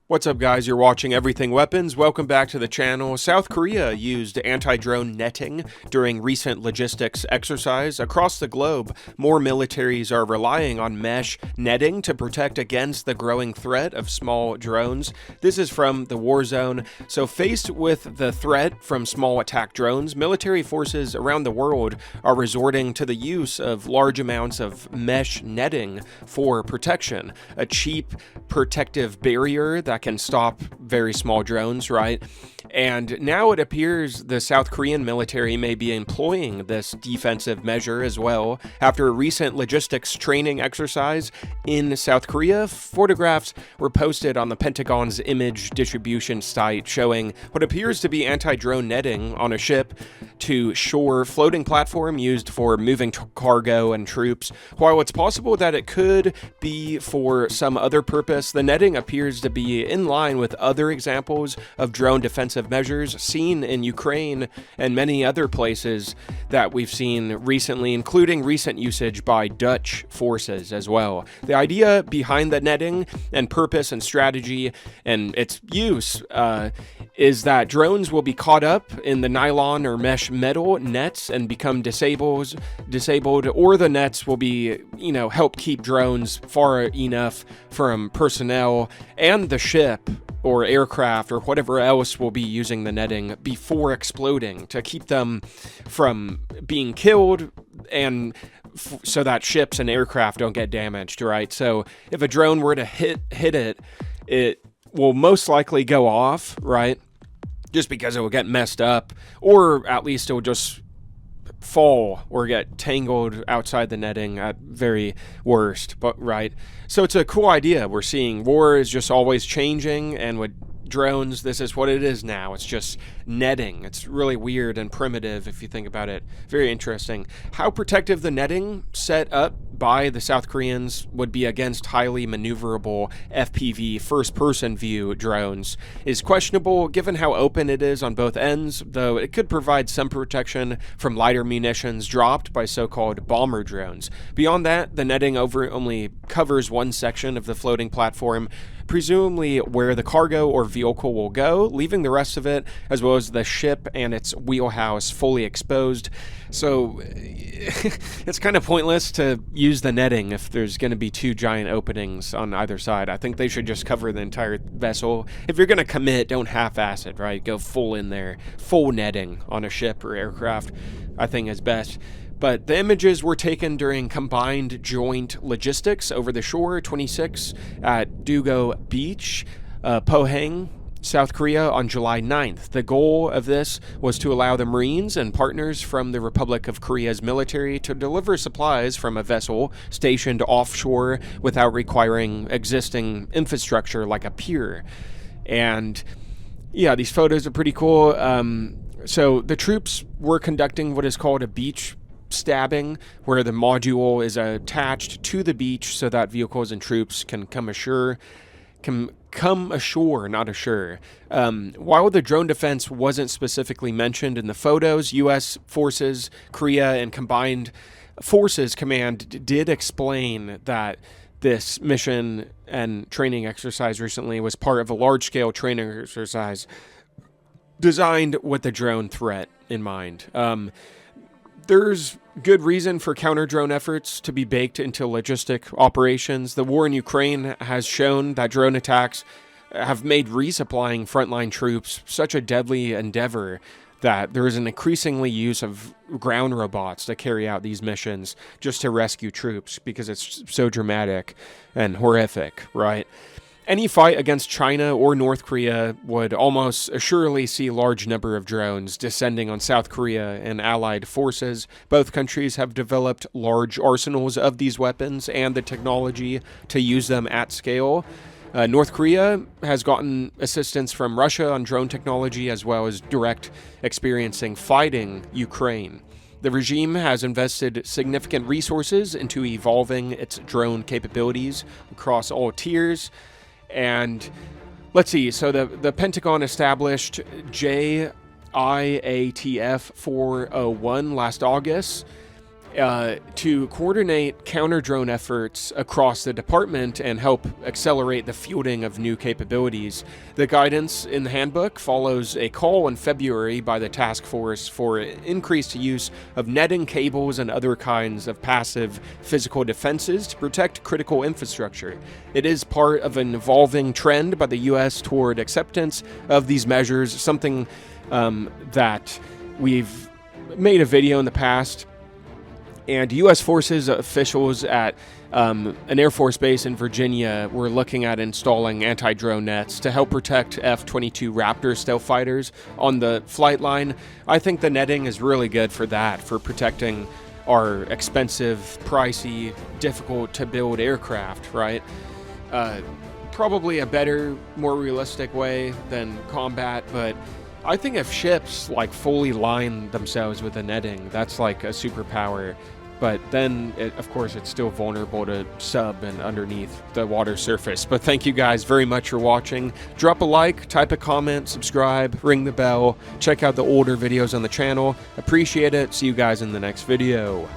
What's up, guys? You're watching Everything Weapons. Welcome back to the channel. South Korea used anti-drone netting during recent logistics exercise. Across the globe, more militaries are relying on mesh netting to protect against the growing threat of small drones. This is from the war zone. So faced with the threat from small attack drones, military forces around the world are resorting to the use of large amounts of mesh netting for protection, a cheap protective barrier that can stop very small drones, right? And now it appears the South Korean military may be employing this defensive measure as well. After a recent logistics training exercise in South Korea, photographs were posted on the Pentagon's image distribution site showing what appears to be anti-drone netting on a ship to shore floating platform used for moving cargo and troops. While it's possible that it could be for some other purpose, the netting appears to be in line with other examples of drone defensive measures seen in Ukraine and many other places that we've seen recently, including recent usage by Dutch forces as well. The idea behind the netting and purpose and strategy and its use is that drones will be caught up in the nylon or mesh metal nets and become disabled, or the nets will be, help keep drones far enough from personnel and the ship or aircraft or whatever else will be using the netting before exploding to keep them from being killed and so that ships and aircraft don't get damaged, right? So if a drone were to hit it, it will most likely go off, right? Just because it will get messed up, or at least it will just fall or get tangled outside the netting at very worst, but right? So it's a cool idea. We're seeing war is just always changing, and with drones, this is what it is now. It's just netting. It's really weird and primitive if you think about it. Very interesting. How protective the netting set up by the South Koreans would be against highly maneuverable FPV first-person view drones is questionable given how open it is on both ends, though it could provide some protection from lighter munitions dropped by so-called bomber drones. Beyond that, the netting only covers one section of the floating platform, presumably where the cargo or vehicle will go, leaving the rest of it, as well as the ship and its wheelhouse, fully exposed. So it's kind of pointless to use the netting if there's going to be two giant openings on either side. I think they should just cover the entire vessel. If you're going to commit, don't half-ass it, right? Go full in there. Full netting on a ship or aircraft, I think is best. But the images were taken during combined joint logistics over the shore 26 at Dugo Beach, Pohang, South Korea on July 9th. The goal of this was to allow the Marines and partners from the Republic of Korea's military to deliver supplies from a vessel stationed offshore without requiring existing infrastructure like a pier. And yeah, these photos are pretty cool. So the troops were conducting what is called a beach stabbing, where the module is attached to the beach so that vehicles and troops can come ashore, not ashore. While the drone defense wasn't specifically mentioned in the photos, U.S. forces, Korea, and Combined Forces Command did explain that this mission and training exercise recently was part of a large-scale training exercise designed with the drone threat in mind. There's good reason for counter-drone efforts to be baked into logistic operations. The war in Ukraine has shown that drone attacks have made resupplying frontline troops such a deadly endeavor that there is an increasingly use of ground robots to carry out these missions just to rescue troops because it's so dramatic and horrific, right? Any fight against China or North Korea would almost assuredly see a large number of drones descending on South Korea and allied forces. Both countries have developed large arsenals of these weapons and the technology to use them at scale. North Korea has gotten assistance from Russia on drone technology as well as direct experiencing fighting Ukraine. The regime has invested significant resources into evolving its drone capabilities across all tiers. And let's see, so the Pentagon established JIATF 401 last August to coordinate counter-drone efforts across the department and help accelerate the fielding of new capabilities. The guidance in the handbook follows a call in February by the task force for increased use of netting, cables, and other kinds of passive physical defenses to protect critical infrastructure. It is part of an evolving trend by the U.S. toward acceptance of these measures, something that we've made a video in the past. And U.S. forces officials at an Air Force base in Virginia were looking at installing anti-drone nets to help protect F-22 Raptor stealth fighters on the flight line. I think the netting is really good for that, for protecting our expensive, pricey, difficult-to-build aircraft, right? Probably a better, more realistic way than combat, but I think if ships like fully line themselves with the netting, that's like a superpower. But then, of course, it's still vulnerable to sub and underneath the water surface. But thank you guys very much for watching. Drop a like, type a comment, subscribe, ring the bell, check out the older videos on the channel. Appreciate it. See you guys in the next video.